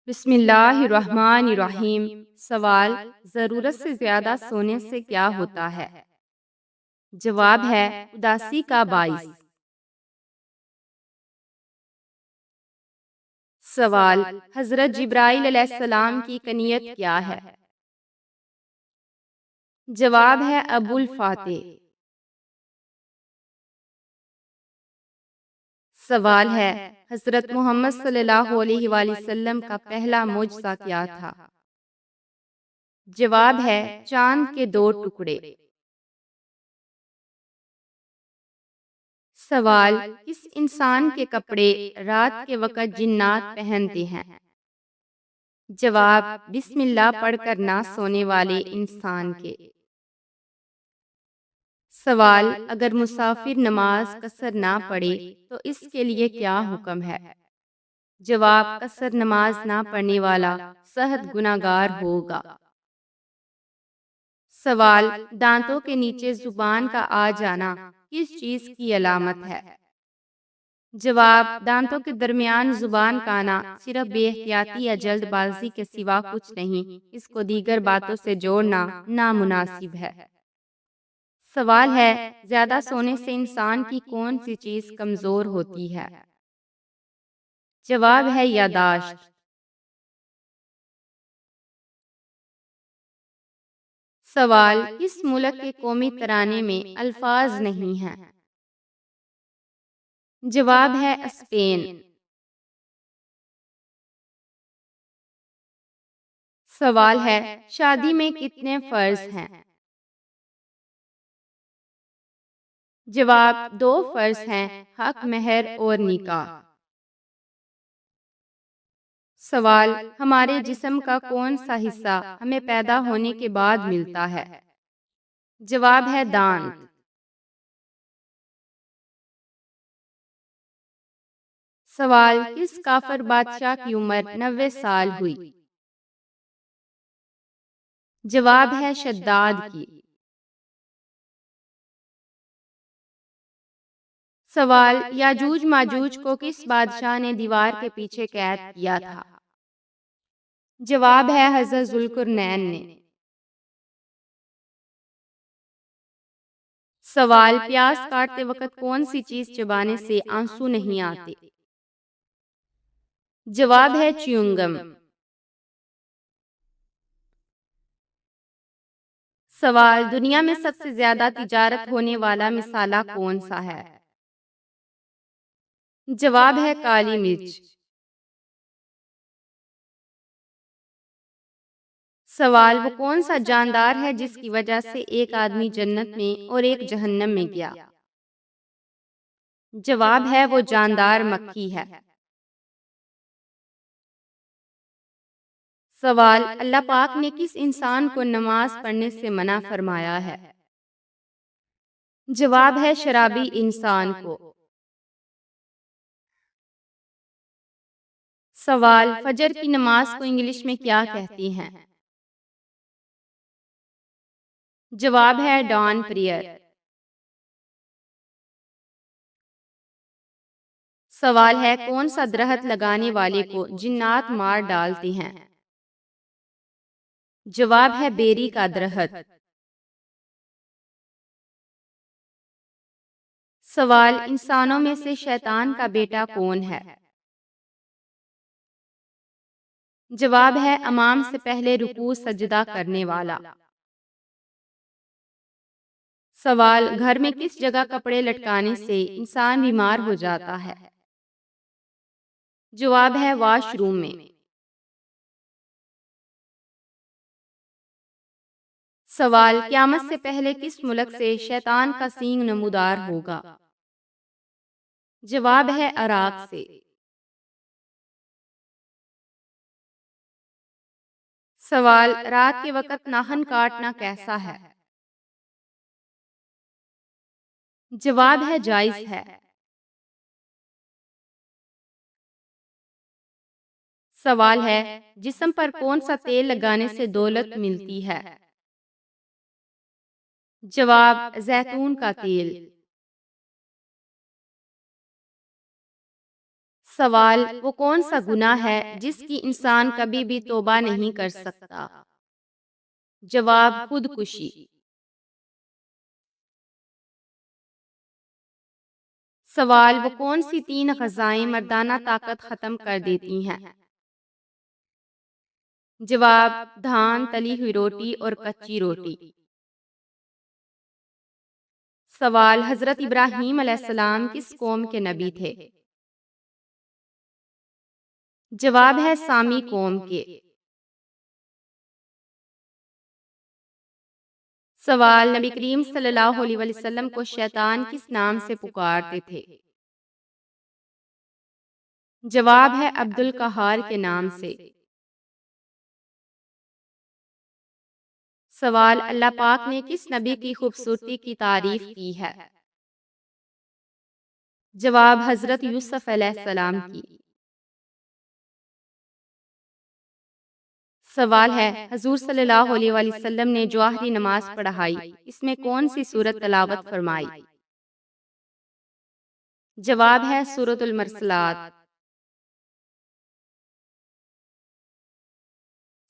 بسم اللہ الرحمن الرحیم۔ سوال: ضرورت سے زیادہ سونے سے کیا ہوتا ہے؟ جواب ہے اداسی کا باعث۔ سوال: حضرت جبرائیل علیہ السلام کی کنیت کیا ہے؟ جواب ہے ابو الفاتح۔ سوال ہے: حضرت محمد صلی اللہ علیہ وآلہ وسلم کا پہلا معجزہ کیا تھا؟ جواب ہے چاند کے دو ٹکڑے۔ سوال: کس انسان کے کپڑے رات کے وقت جنات پہنتے ہیں؟ جواب: بسم اللہ پڑھ کر نہ سونے والے انسان کے۔ سوال: اگر مسافر نماز قصر نہ پڑھے تو اس کے لیے کیا حکم ہے؟ جواب: قصر نماز نہ پڑھنے والا سخت گناہگار ہوگا۔ سوال: دانتوں کے نیچے زبان کا آ جانا کس چیز کی علامت ہے؟ جواب: دانتوں کے درمیان زبان کا آنا صرف بے احتیاطی یا جلد بازی کے سوا کچھ نہیں، اس کو دیگر باتوں سے جوڑنا نامناسب ہے۔ سوال ہے: زیادہ سونے سے انسان کی کون سی چیز کمزور ہوتی ہے؟ جواب ہے یادداشت۔ سوال: کس ملک کے قومی ترانے میں الفاظ نہیں ہیں؟ جواب ہے اسپین۔ سوال ہے: شادی میں کتنے فرض ہیں؟ جواب: 2 فرض ہیں، حق مہر اور نکاح۔ سوال: ہمارے جسم کا کون سا حصہ ہمیں پیدا ہونے کے بعد ملتا ہے؟ جواب ہے دانت۔ سوال: کس کافر بادشاہ کی عمر 90 سال ہوئی؟ جواب ہے شداد کی۔ سوال: یاجوج ماجوج کو کس بادشاہ نے دیوار کے پیچھے قید کیا تھا؟ جواب ہے حضرت ذوالقرنین نے۔ سوال: پیاز کاٹتے وقت کون سی چیز چبانے سے آنسو نہیں آتے؟ جواب ہے چیونگم۔ سوال: دنیا میں سب سے زیادہ تجارت ہونے والا مصالحہ کون سا ہے؟ جواب ہے کالی مرچ۔ سوال: وہ کون سا جاندار ہے جس کی وجہ سے ایک آدمی جنت میں اور ایک جہنم میں گیا؟ جواب ہے وہ جاندار مکھی ہے۔ سوال: اللہ پاک نے کس انسان کو نماز پڑھنے سے منع فرمایا ہے؟ جواب ہے شرابی انسان کو۔ سوال: فجر کی نماز کو انگلش میں کیا کہتے ہیں؟ جواب ہے ڈان پریئر۔ سوال ہے: کون سا درخت لگانے والے کو جنات مار ڈالتے ہیں؟ جواب ہے بیری کا درخت۔ سوال: انسانوں میں سے شیطان کا بیٹا کون ہے؟ جواب ہے امام سے پہلے رکوع سجدہ کرنے والا۔ سوال: گھر میں کس جگہ کپڑے لٹکانے سے انسان بیمار ہو جاتا ہے؟ جواب ہے واش روم میں۔ سوال: قیامت سے پہلے کس ملک سے شیطان کا سینگ نمودار ہوگا؟ جواب ہے عراق سے۔ سوال: رات کے وقت ناخن کاٹنا کیسا ہے؟ جواب ہے جائز ہے۔ سوال ہے: جسم پر کون سا تیل لگانے سے دولت ملتی ہے؟ جواب: زیتون کا تیل۔ سوال: وہ کون سا گناہ ہے جس کی انسان کبھی بھی توبہ نہیں کر سکتا؟ جواب: خودکشی۔ سوال: وہ کون سی تین غذائیں مردانہ طاقت ختم کر دیتی ہیں؟ جواب: دھان، تلی ہوئی روٹی اور کچی روٹی۔ سوال: حضرت ابراہیم علیہ السلام کس قوم کے نبی تھے؟ جواب ہے سامی قوم کے۔ سوال: نبی کریم صلی اللہ علیہ وسلم کو شیطان کس نام سے پکارتے تھے؟ جواب ہے عبد القہار کے نام سے۔ سوال: اللہ پاک نے کس نبی کی خوبصورتی کی تعریف کی ہے؟ جواب: حضرت یوسف علیہ السلام کی۔ سوال ہے: حضور صلی اللہ علیہ وسلم نے جو آخری نماز پڑھائی، اس میں کون سی سورت تلاوت فرمائی؟ جواب ہے سورۃ المرسلات۔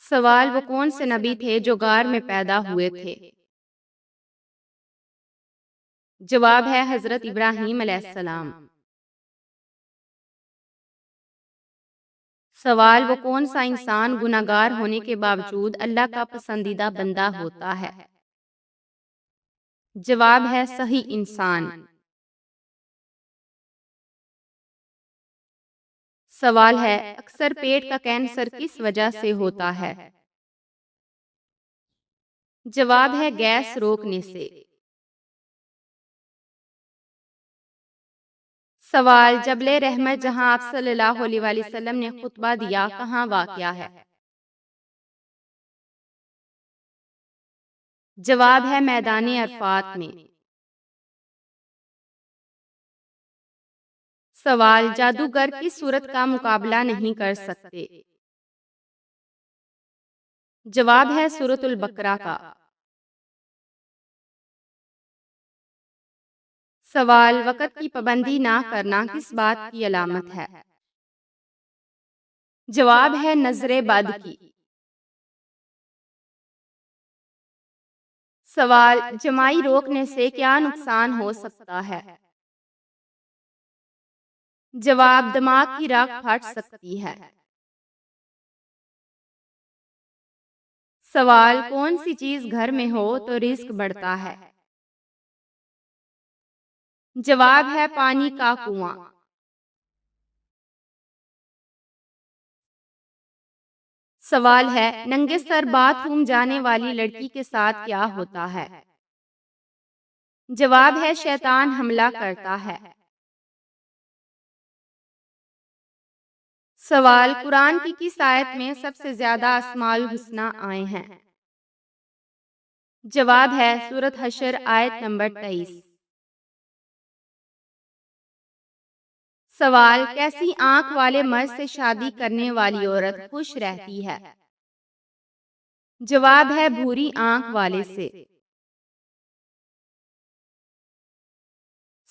سوال: وہ کون سے نبی تھے جو غار میں پیدا ہوئے تھے؟ جواب ہے حضرت ابراہیم علیہ السلام۔ سوال: وہ کون سا انسان گناہگار ہونے کے باوجود اللہ کا پسندیدہ بندہ ہوتا ہے؟ جواب ہے صحیح انسان۔ سوال ہے: اکثر پیٹ کا کینسر کس وجہ سے ہوتا ہے؟ جواب ہے گیس روکنے سے۔ سوال: جبل رحمت جہاں آپ صلی اللہ علیہ وسلم نے خطبہ دیا، کہاں واقع ہے؟ جواب ہے میدان عرفات میں۔ سوال: جادوگر کس صورت کا مقابلہ نہیں کر سکتے؟ جواب ہے سورۃ البقرہ کا۔ سوال: وقت کی پابندی نہ کرنا کس بات کی علامت ہے؟ جواب ہے نظر بد کی۔ سوال: جمائی روکنے سے کیا نقصان ہو سکتا ہے؟ جواب: دماغ کی رگ پھٹ سکتی ہے۔ سوال: کون سی چیز گھر میں ہو تو رزق بڑھتا ہے؟ جواب ہے پانی کا کنواں۔ سوال ہے: ننگے سر باتھ روم جانے والی لڑکی کے ساتھ کیا ہوتا ہے؟ جواب ہے شیطان حملہ کرتا ہے۔ سوال: قرآن کی کس آیت میں سب سے زیادہ اسماء الحسنی آئے ہیں؟ جواب ہے سورۃ حشر آیت نمبر 23۔ سوال: کیسی آنکھ والے مرد سے شادی کرنے والی عورت خوش رہتی ہے؟ جواب ہے بھوری آنکھ والے سے۔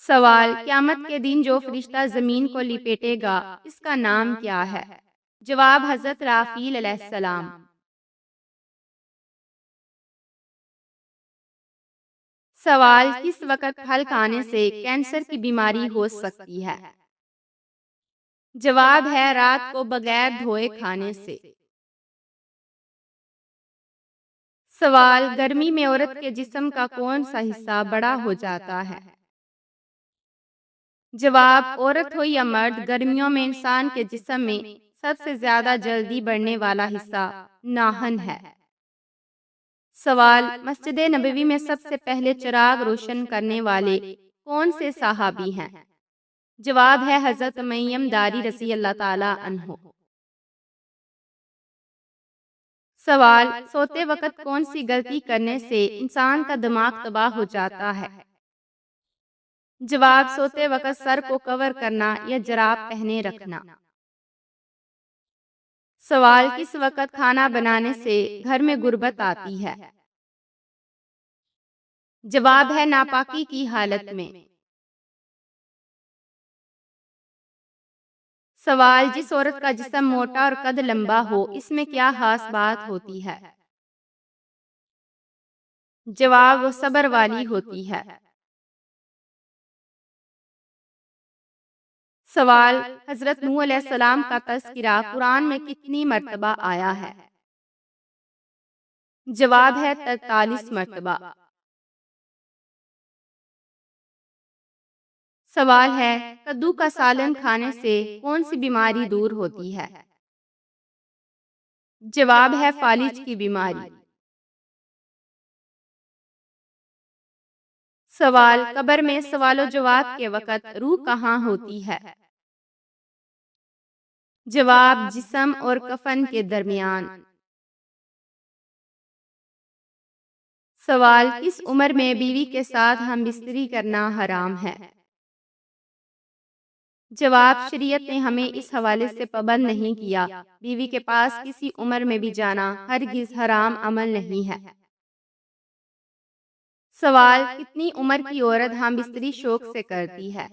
سوال: قیامت کے دن جو فرشتہ زمین کو لپیٹے گا، اس کا نام کیا ہے؟ جواب حضرت رافیل علیہ السلام۔ سوال: کس وقت پھل کھانے سے کینسر کی بیماری ہو سکتی ہے؟ جواب ہے رات کو بغیر دھوئے کھانے سے۔ سوال: گرمی میں عورت کے جسم کا کون سا حصہ بڑا ہو جاتا ہے؟ جواب: عورت ہو یا مرد، گرمیوں میں انسان کے جسم میں سب سے زیادہ جلدی بڑھنے والا حصہ ناخن ہے۔ سوال: مسجد نبوی میں سب سے پہلے چراغ روشن کرنے والے کون سے صحابی ہیں؟ جواب ہے حضرت تمیم داری رضی اللہ تعالی عنہ۔ سوال: سوتے وقت کون سی غلطی کرنے سے انسان کا دماغ تباہ ہو جاتا ہے؟ جواب: سوتے وقت سر کو کور کرنا یا جراب پہنے رکھنا۔ سوال: کس وقت کھانا بنانے سے گھر میں غربت آتی ہے؟ جواب ہے ناپاکی کی حالت میں۔ سوال: جس عورت کا جسم موٹا اور قد لمبا ہو، اس میں کیا خاص بات ہوتی ہے؟ جواب: وہ صبر والی ہوتی ہے۔ سوال: حضرت نوح علیہ السلام کا تذکرہ قرآن میں کتنی مرتبہ آیا ہے؟ جواب ہے 43 مرتبہ۔ سوال ہے: کدو کا سالن کھانے سے کون سی بیماری دور ہوتی ہے؟ جواب ہے فالج کی بیماری۔ سوال: قبر میں سوال و جواب کے وقت روح کہاں ہوتی ہے؟ جواب: جسم اور کفن کے درمیان۔ سوال: کس عمر میں بیوی کے ساتھ ہم بستری کرنا حرام ہے؟ جواب: شریعت نے ہمیں اس حوالے سے پابند نہیں کیا۔ بیوی کے پاس کسی عمر میں بھی جانا ہرگز حرام عمل نہیں ہے۔ سوال: کتنی عمر کی عورت ہم بستری شوق سے کرتی ہے؟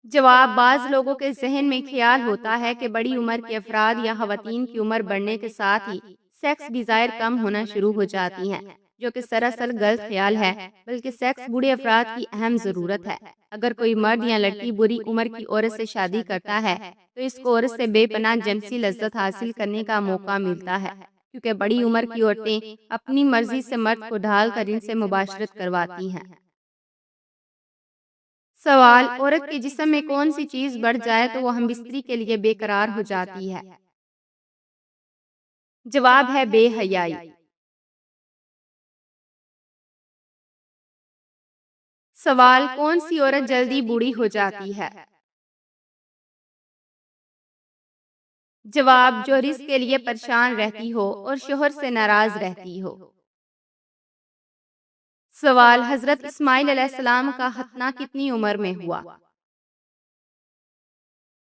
جواب: بعض لوگوں کے ذہن میں خیال ہوتا ہے کہ بڑی عمر کے افراد یا خواتین کی عمر بڑھنے کے ساتھ ہی سیکس ڈیزائر کم ہونا شروع ہو جاتی ہیں، جو کہ سراسر غلط خیال ہے، بلکہ سیکس بوڑھے افراد کی اہم ضرورت ہے۔ اگر کوئی مرد یا لڑکی بری عمر کی عورت سے شادی کرتا ہے تو اس کو عورت سے بے پناہ جنسی لذت حاصل کرنے کا موقع ملتا ہے، کیونکہ بڑی عمر کی عورتیں اپنی مرضی سے مرد کو ڈھال کر ان سے مباشرت کرواتی ہیں۔ سوال: عورت کے جسم میں کون سی چیز بڑھ جائے تو وہ ہم بستری کے لیے بے قرار ہو جاتی ہے؟ جواب ہے بے حیائی۔ سوال: کون سی عورت جلدی بوڑھی ہو جاتی ہے؟ جواب: جو رزق کے لیے پریشان رہتی ہو اور شوہر سے ناراض رہتی ہو۔ سوال: حضرت اسماعیل علیہ السلام کا ختنہ کتنی عمر میں ہوا؟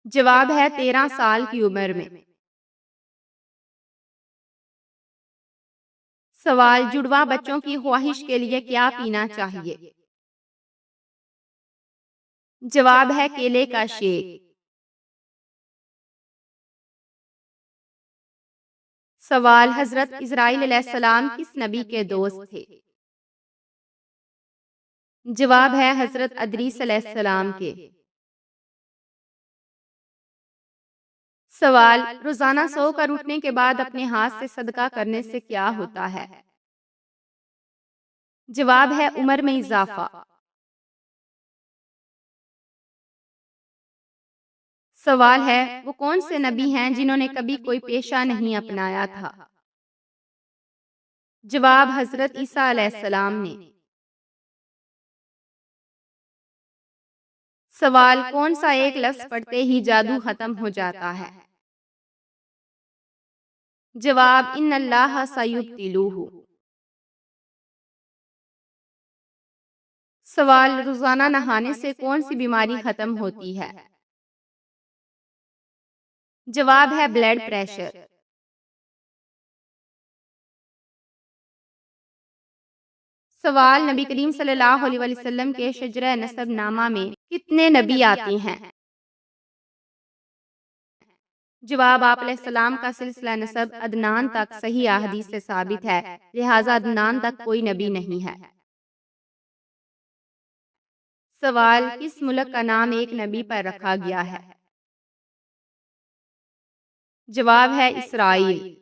جواب ہے 13 سال کی عمر میں۔ سوال: جڑواں بچوں کی خواہش کے لیے کیا پینا چاہیے؟ جواب ہے کیلے کا شیک۔ سوال: حضرت اسرائیل علیہ السلام کس نبی کے دوست تھے؟ جواب ہے حضرت ادریس علیہ السلام کے۔ سوال: روزانہ سو کر اٹھنے کے بعد اپنے ہاتھ سے صدقہ کرنے سے کیا ہوتا ہے؟ جواب ہے عمر میں اضافہ۔ سوال ہے: وہ کون سے نبی ہیں جنہوں نے کبھی کوئی پیشہ نہیں اپنایا تھا؟ جواب: حضرت عیسیٰ علیہ السلام نے۔ سوال: کون سا ایک لفظ پڑھتے ہی جادو ختم ہو جاتا ہے؟ جواب: ان اللہ سیبطلوہ۔ سوال: روزانہ نہانے سے کون سی بیماری ختم ہوتی ہے؟ جواب ہے بلڈ پریشر۔ سوال: نبی کریم صلی اللہ علیہ وسلم کے شجرہ نسب نامہ میں کتنے نبی آتے ہیں؟ جواب: آپ علیہ السلام کا سلسلہ نسب عدنان تک صحیح احادیث سے ثابت ہے، لہذا عدنان تک کوئی نبی نہیں ہے۔ سوال: کس ملک کا نام ایک نبی پر رکھا گیا ہے؟ جواب ہے اسرائیل۔